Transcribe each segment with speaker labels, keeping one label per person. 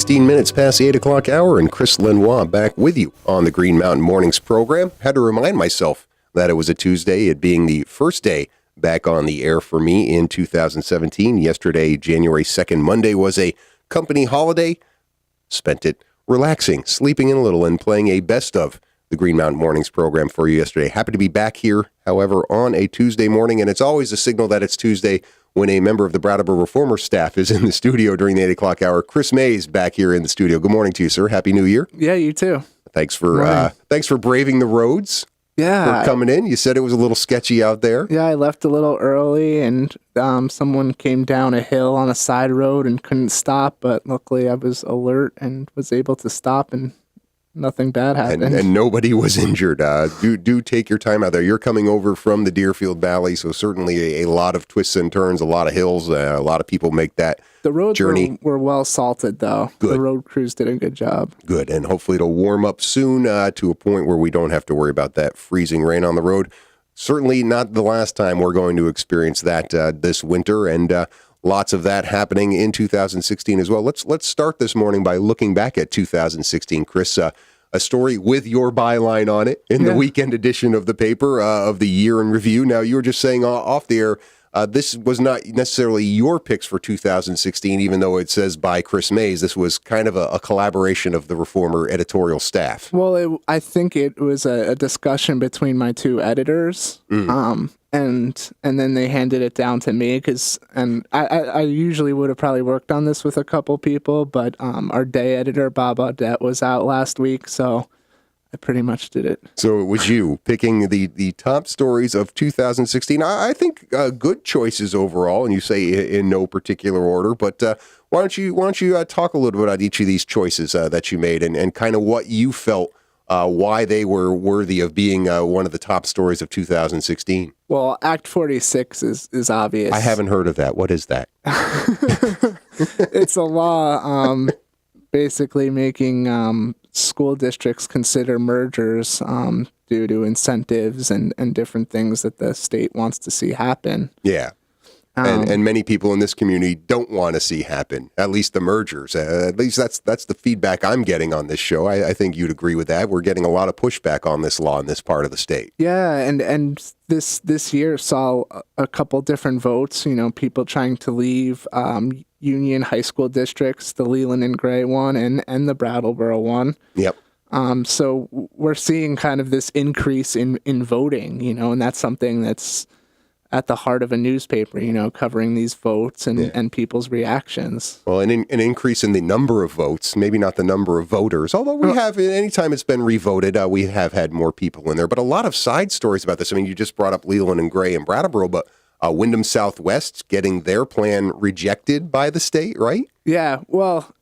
Speaker 1: Minutes past the 8 o'clock hour, and Chris Lenois back with you on the Green Mountain Mornings program. Had to remind myself that it was a Tuesday, it being the first day back on the air for me in 2017. Yesterday, January 2nd, Monday, was a company holiday. Spent it relaxing, sleeping in a little, and playing a best of the Green Mountain Mornings program for you yesterday. Happy to be back here, however, on a Tuesday morning, and it's always a signal that it's Tuesday when a member of the Brattleboro Reformer staff is in the studio during the 8 o'clock hour. Chris Mays back here in the studio. Good morning to you, sir. Happy New Year.
Speaker 2: Yeah, you too.
Speaker 1: Thanks for braving the roads.
Speaker 2: Yeah.
Speaker 1: For coming in. You said it was a little sketchy out there.
Speaker 2: Yeah, I left a little early, and someone came down a hill on a side road and couldn't stop, but luckily I was alert and was able to stop, and nothing bad happened.
Speaker 1: And nobody was injured. Do take your time out there. You're coming over from the Deerfield Valley, so certainly a lot of twists and turns, a lot of hills. A lot of people make that
Speaker 2: the roads
Speaker 1: journey.
Speaker 2: Were well salted, though.
Speaker 1: Good.
Speaker 2: The road crews did a good job.
Speaker 1: Good, and hopefully it'll warm up soon to a point where we don't have to worry about that freezing rain on the road. Certainly not the last time we're going to experience that this winter, and lots of that happening in 2016 as well. Let's start this morning by looking back at 2016, Chris. A story with your byline on it in the weekend edition of the paper of the year in review. Now, you were just saying off the air, this was not necessarily your picks for 2016, even though it says by Chris Mays. This was kind of a collaboration of the Reformer editorial staff.
Speaker 2: Well, I think it was a discussion between my two editors, and then they handed it down to me and I usually would have probably worked on this with a couple people, but our day editor, Bob Audette, was out last week, so I pretty much did it. So
Speaker 1: it was you picking the top stories of 2016. I think good choices overall, and you say in no particular order, but why don't you talk a little bit about each of these choices that you made and kind of what you felt why they were worthy of being one of the top stories of 2016.
Speaker 2: Well, Act 46 is obvious.
Speaker 1: I haven't heard of that. What is that?
Speaker 2: It's a law basically making school districts consider mergers due to incentives and different things that the state wants to see happen.
Speaker 1: Yeah. And many people in this community don't want to see happen, at least the mergers. At least that's the feedback I'm getting on this show. I think you'd agree with that. We're getting a lot of pushback on this law in this part of the state.
Speaker 2: Yeah, and this year saw a couple different votes, people trying to leave union high school districts, the Leland and Gray one and the Brattleboro one.
Speaker 1: Yep.
Speaker 2: So we're seeing kind of this increase in voting, and that's something that's at the heart of a newspaper, covering these votes and people's reactions.
Speaker 1: Well, an increase in the number of votes, maybe not the number of voters, although we have, anytime it's been revoted, we have had more people in there. But a lot of side stories about this. I mean, you just brought up Leland and Gray and Brattleboro, but Wyndham Southwest getting their plan rejected by the state, right?
Speaker 2: Yeah, well,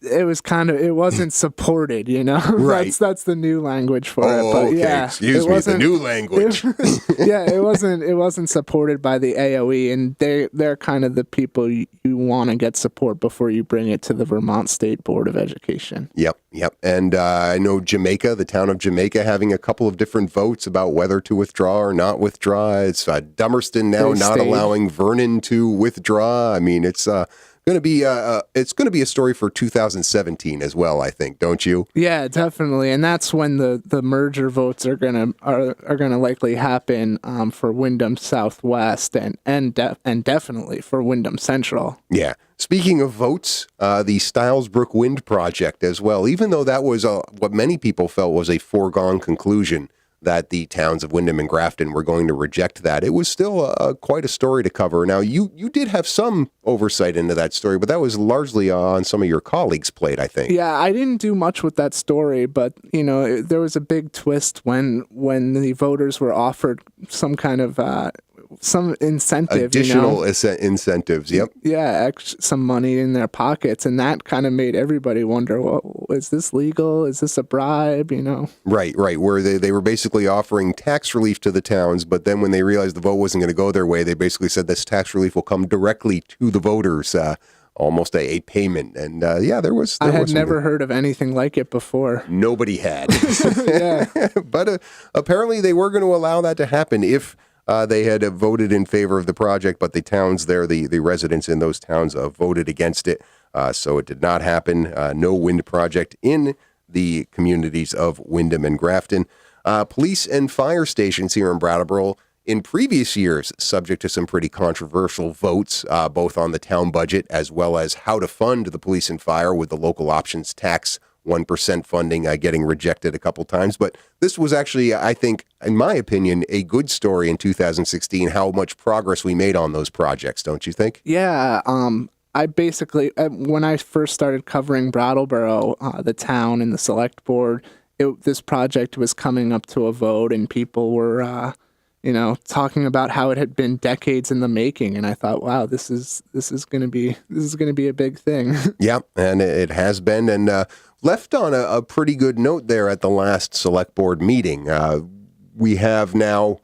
Speaker 2: it wasn't supported,
Speaker 1: Right.
Speaker 2: That's the new language for it. But
Speaker 1: okay.
Speaker 2: yeah,
Speaker 1: Excuse me, the new language.
Speaker 2: It wasn't supported by the AOE, and they're kind of the people you want to get support before you bring it to the Vermont State Board of Education.
Speaker 1: Yep. And I know Jamaica, the town of Jamaica, having a couple of different votes about whether to withdraw or not withdraw. It's Dummerston now not allowing Vernon to withdraw. I mean, it's going to be a story for 2017 as well, I think, don't you?
Speaker 2: Yeah, definitely, and that's when the merger votes are gonna likely happen for Wyndham Southwest and definitely for Wyndham Central.
Speaker 1: Yeah. Speaking of votes, the Stilesbrook Wind Project as well, even though that was what many people felt was a foregone conclusion that the towns of Wyndham and Grafton were going to reject that. It was still quite a story to cover. Now, you did have some oversight into that story, but that was largely on some of your colleagues' plate, I think.
Speaker 2: Yeah, I didn't do much with that story, but, there was a big twist when the voters were offered some kind of, some incentive,
Speaker 1: additional incentives. Yep.
Speaker 2: Yeah, some money in their pockets, and that kind of made everybody wonder, well, is this legal? Is this a bribe?
Speaker 1: Right. Where they were basically offering tax relief to the towns, but then when they realized the vote wasn't going to go their way, they basically said this tax relief will come directly to the voters, almost a payment. And there was.
Speaker 2: I had never heard of anything like it before.
Speaker 1: Nobody had.
Speaker 2: Yeah.
Speaker 1: But apparently they were going to allow that to happen if they had voted in favor of the project, but the towns there, the residents in those towns voted against it. So it did not happen. No wind project in the communities of Windham and Grafton. Police and fire stations here in Brattleboro in previous years, subject to some pretty controversial votes, both on the town budget as well as how to fund the police and fire, with the local options tax 1% funding getting rejected a couple times. But this was actually, I think, in my opinion, a good story in 2016, how much progress we made on those projects, don't you think?
Speaker 2: Yeah. I basically, when I first started covering Brattleboro, the town and the select board, this project was coming up to a vote, and people were, talking about how it had been decades in the making. And I thought, wow, this is going to be a big thing.
Speaker 1: Yeah, and it has been, and left on a pretty good note there at the last select board meeting. We have now,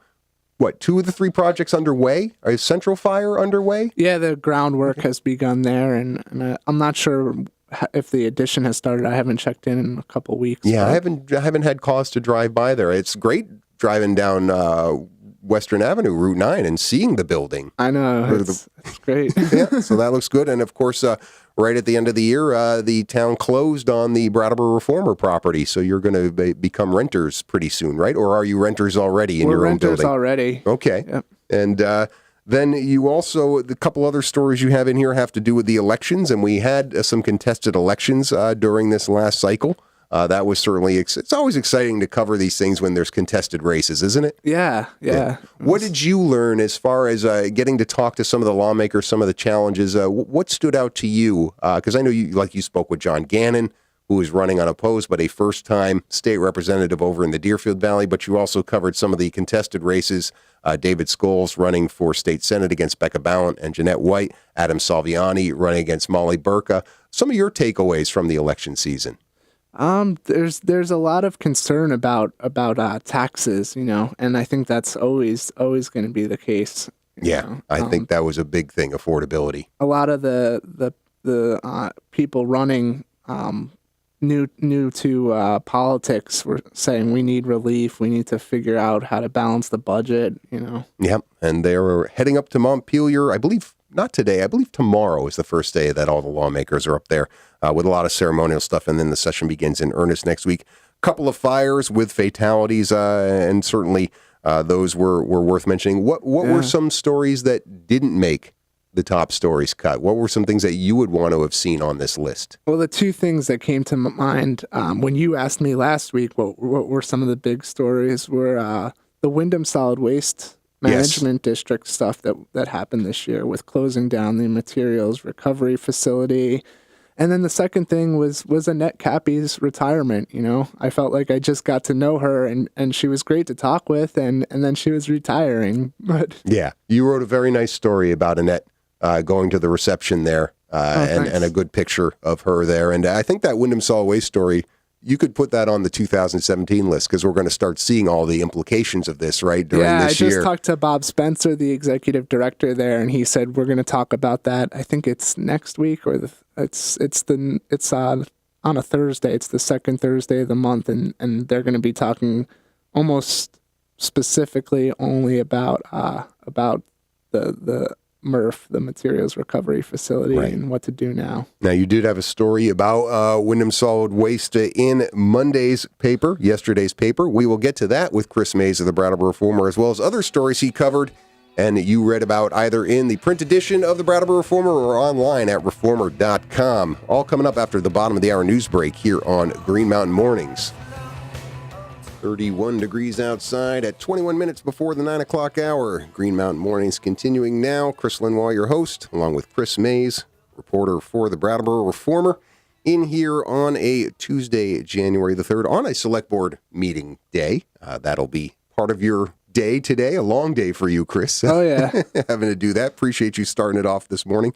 Speaker 1: 2 of the 3 projects underway? Is Central Fire underway?
Speaker 2: Yeah, the groundwork has begun there, and I'm not sure if the addition has started. I haven't checked in a couple weeks.
Speaker 1: Yeah, I haven't had cause to drive by there. It's great driving down Western Avenue, Route 9, and seeing the building.
Speaker 2: I know, it's great.
Speaker 1: Yeah, so that looks good. And of course, right at the end of the year, the town closed on the Brattleboro Reformer property, so you're going to become renters pretty soon, right? Or are you renters already in your own building?
Speaker 2: We're renters already.
Speaker 1: Okay.
Speaker 2: Yep.
Speaker 1: And then you also, the couple other stories you have in here have to do with the elections, and we had some contested elections during this last cycle. That was certainly, it's always exciting to cover these things when there's contested races, isn't it?
Speaker 2: Yeah.
Speaker 1: What did you learn as far as getting to talk to some of the lawmakers, some of the challenges? What stood out to you? Because I know you spoke with John Gannon, who is running unopposed, but a first-time state representative over in the Deerfield Valley, but you also covered some of the contested races. David Scholes running for state senate against Becca Ballant and Jeanette White, Adam Salviani running against Molly Burka. Some of your takeaways from the election season?
Speaker 2: There's a lot of concern about taxes, and I think that's always going to be the case.
Speaker 1: I think that was a big thing, affordability.
Speaker 2: A lot of the people running new to politics were saying we need relief, we need to figure out how to balance the budget.
Speaker 1: Yep, and they're heading up to Montpelier, I believe. Not today. I believe tomorrow is the first day that all the lawmakers are up there with a lot of ceremonial stuff, and then the session begins in earnest next week. Couple of fires with fatalities, and certainly those were worth mentioning. What were some stories that didn't make the top stories cut? What were some things that you would want to have seen on this list?
Speaker 2: Well, the 2 things that came to mind when you asked me last week what were some of the big stories were the Windham Solid Waste Management District stuff that happened this year with closing down the materials recovery facility. And then the second thing was Annette Cappy's retirement. I felt like I just got to know her, and she was great to talk with, and then she was retiring. But
Speaker 1: yeah, you wrote a very nice story about Annette going to the reception there, and a good picture of her there. And I think that Windham Solid Waste story, you could put that on the 2017 list, because we're going to start seeing all the implications of this, right, during this year.
Speaker 2: Yeah, I just talked to Bob Spencer, the executive director there, and he said we're going to talk about that. I think it's next week, or it's on a Thursday. It's the second Thursday of the month, and they're going to be talking almost specifically only about the MRF, the Materials Recovery Facility, and what to do now.
Speaker 1: Now, you did have a story about Windham Solid Waste in Monday's paper, yesterday's paper. We will get to that with Chris Mays of the Brattleboro Reformer, as well as other stories he covered and you read about either in the print edition of the Brattleboro Reformer or online at reformer.com. All coming up after the bottom of the hour news break here on Green Mountain Mornings. 31 degrees outside at 21 minutes before the 9 o'clock hour. Green Mountain Mornings continuing now. Chris Lenois, your host, along with Chris Mays, reporter for the Brattleboro Reformer, in here on a Tuesday, January the 3rd, on a select board meeting day. That'll be part of your day today, a long day for you, Chris.
Speaker 2: Oh, yeah.
Speaker 1: Having to do that. Appreciate you starting it off this morning.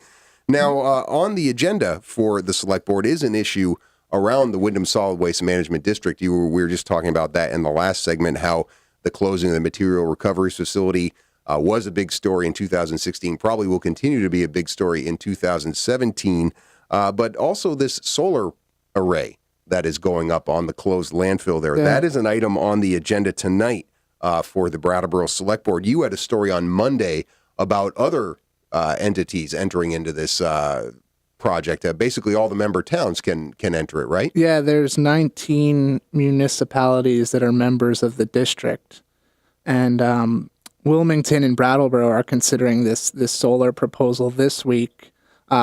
Speaker 1: Now, on the agenda for the select board is an issue around the Wyndham Solid Waste Management District. We were just talking about that in the last segment, how the closing of the material recovery facility was a big story in 2016, probably will continue to be a big story in 2017, but also this solar array that is going up on the closed landfill there. Yeah. That is an item on the agenda tonight for the Brattleboro Select Board. You had a story on Monday about other entities entering into this project. Basically, all the member towns can enter it, right?
Speaker 2: Yeah, there's 19 municipalities that are members of the district, and Wilmington and Brattleboro are considering this solar proposal this week.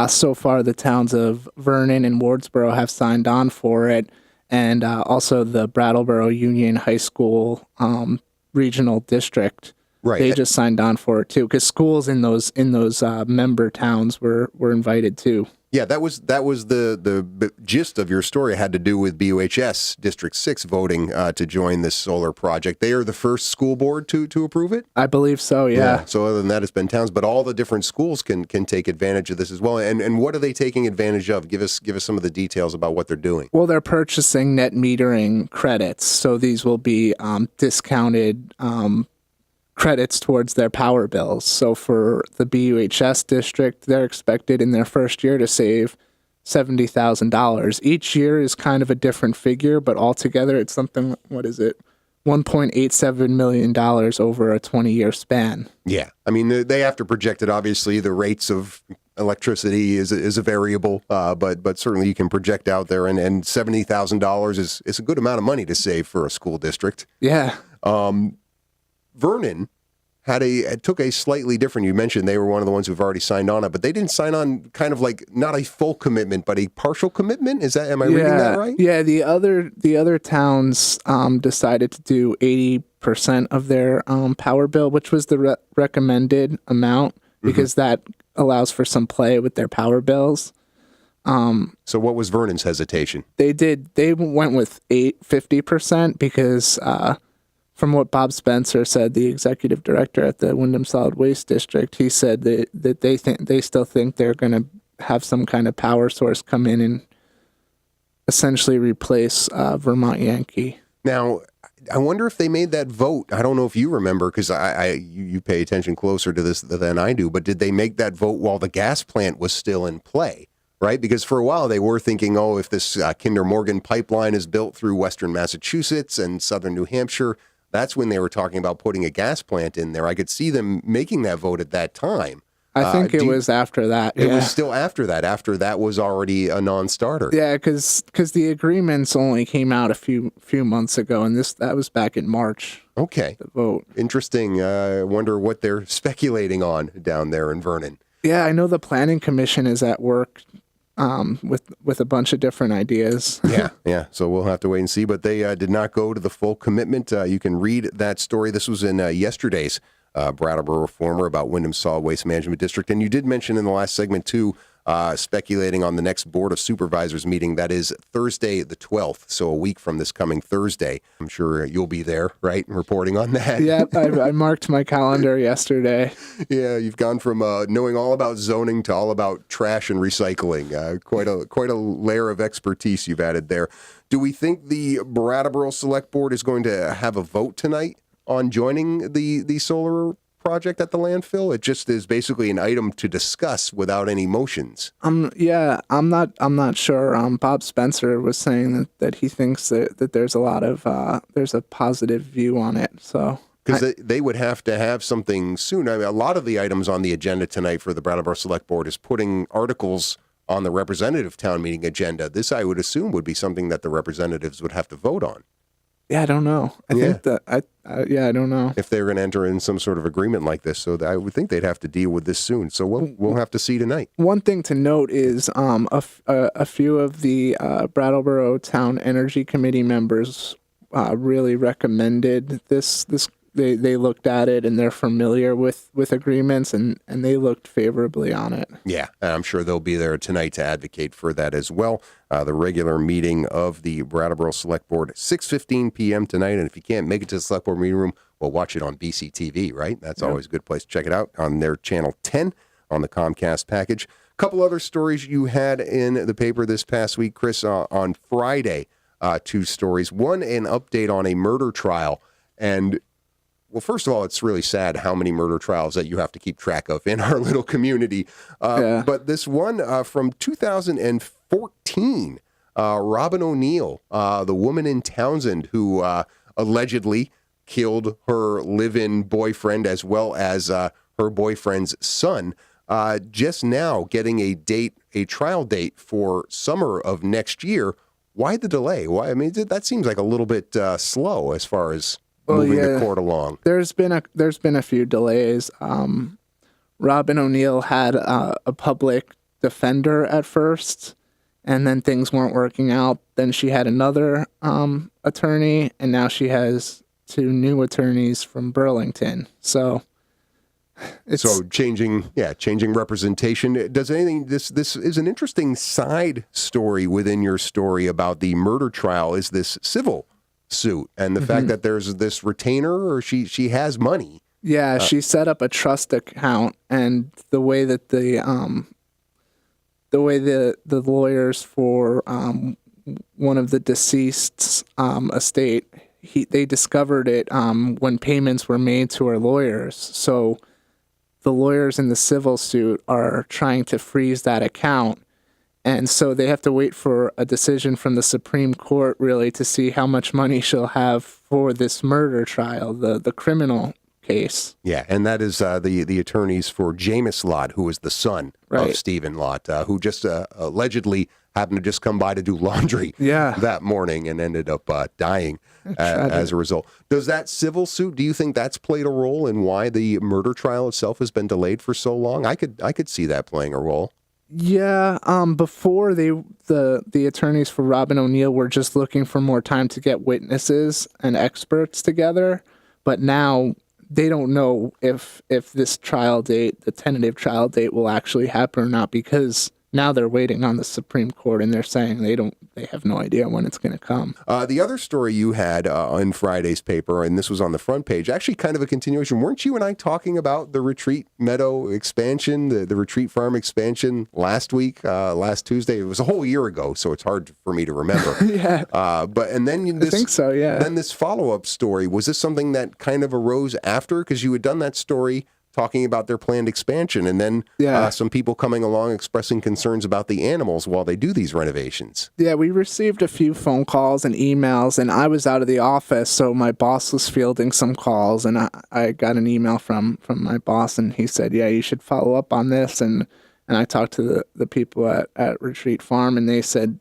Speaker 2: So far, the towns of Vernon and Wardsboro have signed on for it, and also the Brattleboro Union High School regional district. Right. They just signed on for it too, because schools in those member towns were invited too.
Speaker 1: Yeah, that was the gist of your story. It had to do with BUHS District 6 voting to join this solar project. They are the first school board to approve it?
Speaker 2: I believe so, yeah.
Speaker 1: So other than that, it's been towns, but all the different schools can take advantage of this as well. And what are they taking advantage of? Give us some of the details about what they're doing.
Speaker 2: Well, they're purchasing net metering credits, so these will be discounted credits towards their power bills. So for the BUHS district, they're expected in their first year to save $70,000. Each year is kind of a different figure, but altogether it's something, what is it? $1.87 million over a 20-year span.
Speaker 1: Yeah. I mean, they have to project it. Obviously, the rates of electricity is a variable, but certainly you can project out there, and $70,000 is a good amount of money to save for a school district.
Speaker 2: Yeah.
Speaker 1: Vernon took a slightly different, you mentioned they were one of the ones who've already signed on it, but they didn't sign on kind of like not a full commitment, but a partial commitment. Am I reading that right? Yeah,
Speaker 2: the other towns decided to do 80% of their power bill, which was the recommended amount, because that allows for some play with their power bills.
Speaker 1: So what was Vernon's hesitation?
Speaker 2: They went with 50% because from what Bob Spencer said, the executive director at the Wyndham Solid Waste District, he said that they still think they're going to have some kind of power source come in and essentially replace Vermont Yankee.
Speaker 1: Now, I wonder if they made that vote. I don't know if you remember, because you pay attention closer to this than I do, but did they make that vote while the gas plant was still in play? Right? Because for a while they were thinking, if this Kinder Morgan pipeline is built through western Massachusetts and southern New Hampshire, that's when they were talking about putting a gas plant in there. I could see them making that vote at that time.
Speaker 2: I think it was after that.
Speaker 1: It was still after that. After that was already a non-starter.
Speaker 2: Yeah, because the agreements only came out a few months ago, and that was back in March.
Speaker 1: Okay.
Speaker 2: The vote.
Speaker 1: Interesting. I wonder what they're speculating on down there in Vernon.
Speaker 2: Yeah, I know the Planning Commission is at work with a bunch of different ideas.
Speaker 1: Yeah. So we'll have to wait and see. But they did not go to the full commitment. You can read that story. This was in yesterday's Brattleboro Reformer about Wyndham Solid Waste Management District. And you did mention in the last segment, too, speculating on the next Board of Supervisors meeting. That is Thursday the 12th, so a week from this coming Thursday. I'm sure you'll be there, right, reporting on that.
Speaker 2: Yeah, I marked my calendar yesterday.
Speaker 1: Yeah, you've gone from knowing all about zoning to all about trash and recycling. Quite a layer of expertise you've added there. Do we think the Brattleboro Select Board is going to have a vote tonight on joining the solar project at the landfill? It just is basically an item to discuss without any motions.
Speaker 2: Yeah, I'm not sure. Bob Spencer was saying that he thinks that there's a lot of there's a positive view on it. So
Speaker 1: because they would have to have something soon. I mean, a lot of the items on the agenda tonight for the Brattleboro Select Board is putting articles on the representative town meeting agenda. This, I would assume, would be something that the representatives would have to vote on.
Speaker 2: Yeah, I don't know. I think that I don't know
Speaker 1: if they're going to enter in some sort of agreement like this. So I would think they'd have to deal with this soon. So we'll have to see tonight. One
Speaker 2: thing to note is a few of the Brattleboro Town Energy Committee members really recommended this. They looked at it and they're familiar with agreements and they looked favorably on it.
Speaker 1: Yeah, and I'm sure they'll be there tonight to advocate for that as well. The regular meeting of the Brattleboro Select Board, 6:15 p.m. tonight. And if you can't make it to the Select Board meeting room, well, watch it on BCTV, right? That's always a good place to check it out on their channel 10 on the Comcast package. A couple other stories you had in the paper this past week, Chris, on Friday. Two stories. One, an update on a murder trial. And, well, first of all, it's really sad how many murder trials that you have to keep track of in our little community. But this one from 2014, Robin O'Neill, the woman in Townsend who allegedly killed her live-in boyfriend as well as her boyfriend's son, just now getting a trial date for summer of next year. Why the delay? Why? I mean, that seems like a little bit slow as far as moving the court along.
Speaker 2: There's been a few delays. Robin O'Neill had a public defender at first, and then things weren't working out. Then she had another attorney, and now she has two new attorneys from Burlington. So
Speaker 1: changing representation. Does anything? This is an interesting side story within your story about the murder trial. Is this civil suit and the fact that there's this retainer, or she has money?
Speaker 2: Yeah, she set up a trust account, and the way that the lawyers for one of the deceased's estate, they discovered it when payments were made to her lawyers. So the lawyers in the civil suit are trying to freeze that account. And so they have to wait for a decision from the Supreme Court, really, to see how much money she'll have for this murder trial, the criminal case.
Speaker 1: Yeah, and that is the attorneys for Jameis Lott, who is the son of Stephen Lott, who just allegedly happened to just come by to do laundry that morning and ended up dying as a result. Does that civil suit, do you think that's played a role in why the murder trial itself has been delayed for so long? I could see that playing a role.
Speaker 2: Yeah, before the attorneys for Robin O'Neill were just looking for more time to get witnesses and experts together, but now they don't know if this trial date, the tentative trial date, will actually happen or not, because now they're waiting on the Supreme Court, and they're saying they have no idea when it's going to come.
Speaker 1: The other story you had in Friday's paper, and this was on the front page, actually kind of a continuation. Weren't you and I talking about the Retreat Meadow expansion, the Retreat Farm expansion last week, last Tuesday? It was a whole year ago, so it's hard for me to remember.
Speaker 2: Yeah.
Speaker 1: I think so, yeah. Then this follow-up story, was this something that kind of arose after? Because you had done that story talking about their planned expansion, and then some people coming along expressing concerns about the animals while they do these renovations.
Speaker 2: Yeah, we received a few phone calls and emails, and I was out of the office, so my boss was fielding some calls, and I got an email from my boss, and he said, yeah, you should follow up on this, and I talked to the people at Retreat Farm, and they said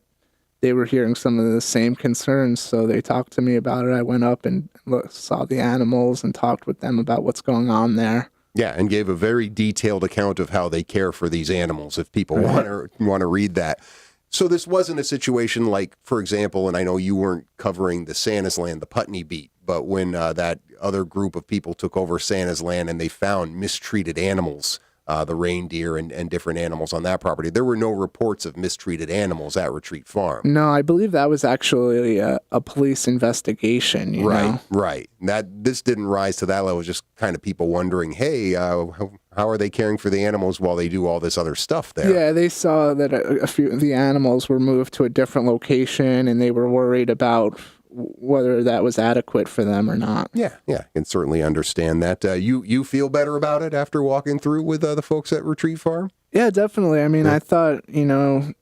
Speaker 2: they were hearing some of the same concerns, so they talked to me about it. I went up and saw the animals and talked with them about what's going on there.
Speaker 1: Yeah, and gave a very detailed account of how they care for these animals, if people want to read that. So this wasn't a situation like, for example, and I know you weren't covering the Santa's Land, the Putney beat, but when that other group of people took over Santa's Land and they found mistreated animals, the reindeer and different animals on that property, there were no reports of mistreated animals at Retreat Farm.
Speaker 2: No, I believe that was actually a police investigation. You know?
Speaker 1: Right. This didn't rise to that level. It was just kind of people wondering, hey, how are they caring for the animals while they do all this other stuff there?
Speaker 2: Yeah, they saw that a few of the animals were moved to a different location, and they were worried about whether that was adequate for them or not.
Speaker 1: Yeah, I can certainly understand that. You feel better about it after walking through with the folks at Retreat Farm?
Speaker 2: Yeah, definitely. I mean, I thought, there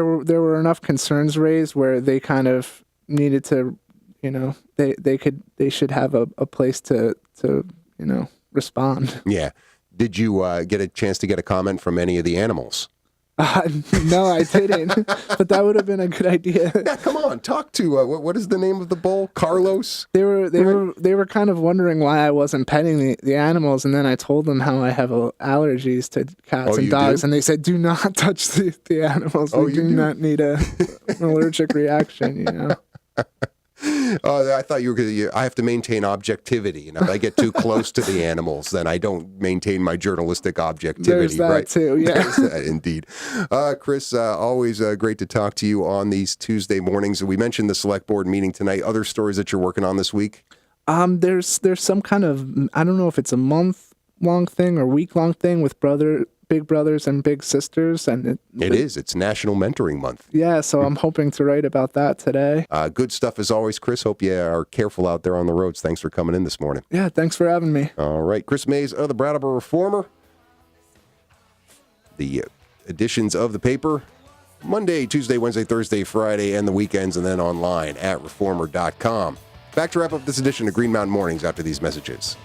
Speaker 2: were enough concerns raised where they kind of needed to, they should have a place to respond.
Speaker 1: Yeah. Did you get a chance to get a comment from any of the animals?
Speaker 2: No, I didn't. But that would have been a good idea.
Speaker 1: Yeah, come on, talk to what is the name of the bull? Carlos.
Speaker 2: They were kind of wondering why I wasn't petting the animals, and then I told them how I have allergies to cats and dogs, and they said, "Do not touch the animals. We do not need an allergic reaction."
Speaker 1: I thought you were going to. I have to maintain objectivity, and if I get too close to the animals, then I don't maintain my journalistic objectivity.
Speaker 2: There's that
Speaker 1: right?
Speaker 2: too. Yeah.
Speaker 1: There's that, indeed. Chris, always great to talk to you on these Tuesday mornings. We mentioned the select board meeting tonight. Other stories that you're working on this week?
Speaker 2: There's some kind of, I don't know if it's a month-long thing or week-long thing with big brothers and big sisters, and
Speaker 1: It is. It's National Mentoring Month.
Speaker 2: Yeah, so I'm hoping to write about that today.
Speaker 1: Good stuff as always, Chris. Hope you are careful out there on the roads. Thanks for coming in this morning.
Speaker 2: Yeah, thanks for having me.
Speaker 1: All right. Chris Mays of the Brattleboro Reformer. The editions of the paper, Monday, Tuesday, Wednesday, Thursday, Friday, and the weekends, and then online at reformer.com. Back to wrap up this edition of Green Mountain Mornings after these messages.